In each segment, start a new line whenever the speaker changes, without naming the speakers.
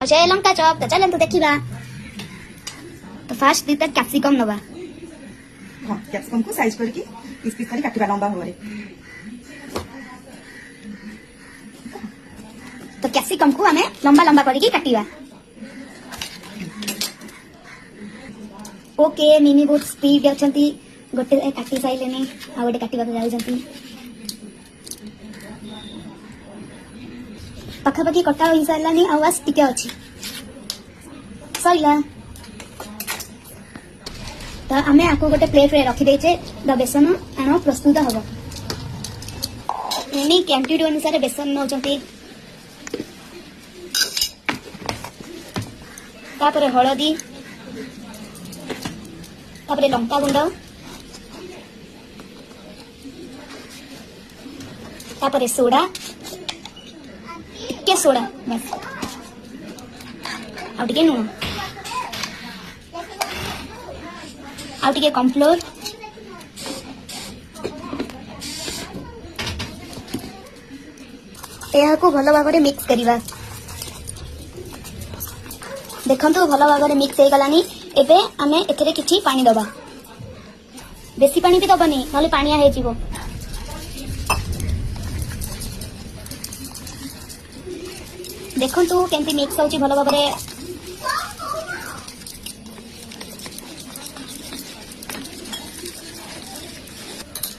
अच्छे लंका चॉप तो चलन तो देखिबा। तो फास्ट दीता कैप्सिकम नबा।
हां कैप्सिकम को साइज करके पीस पीस करी काटिबा लंबा होरे।
तो कैप्सिकम को हमें लंबा लंबा करके काटिबा। ओके मिनी बहुत स्पीड अछंती गोटे काटी साइलेनी आ गोटे काटिबा को जाउछंती। पाखापाखि कटा हो सारानी आवाज टिके अच्छी सैला। तो आम आपको गोटे प्लेट रे रखीदे द बेसन आण प्रस्तुत हम। मिनी क्वांटिटी अनुसार बेसन नौचंती। तापरे हळदी तापरे लंका गुंड तापरे सोडा टिके सोडा बस आउ टिके लुण आउ टिके कॉर्नफ्लोर यह को भल भाव मिक्स करवा। देखो भल भाव मिक्स हो गलानी। एबे आमे एथरे किछि पानी दबा। बेसी पानी भी दबनी नले पानिया हे जीवो। देखो केमती मिक्स होची भल भाव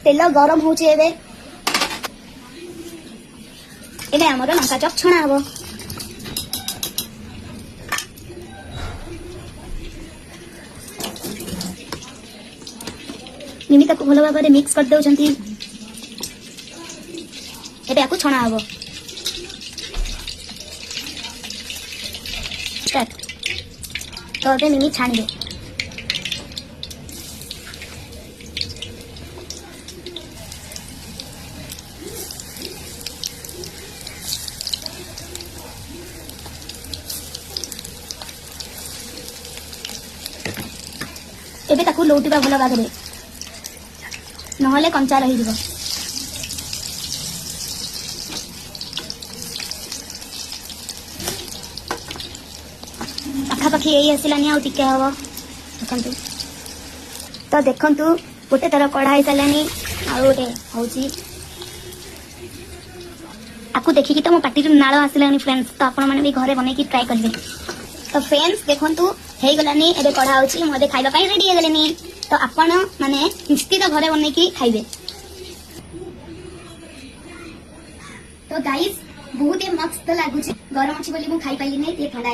तेल गरम होची। एबे एबे हमर लंका चप छणा हबो। मिमी ताको भल भाव मिक्स कर दउछंती। एबे आकु छणा हबो। तो अबे मिमी छाणी दे। एबे ताकू लौटिबा भल भाव नहले कंचा रही जीवो। पाखापाखि यही आसलानी आउ टिके हम। देखु तो देखु गोटे तरह कढ़ाई सारानी आउ गोटे हूँ आपको देखिकी तो मो पार्टी नाल आसलानी फ्रेंड्स। तो आपण मैंने भी घरे बन ट्राए करेंगे। तो फ्रेंड्स देखु हो गलानी एबे कढ़ा होची मते खाइबा पई रेडी हो गलेनी। तो आपण माने निश्चित घरे बन खाइबे। तो गाइस बहुत मस्त लागुची गरम अच्छी बोली मु खाई पाइली नहीं ठंडा।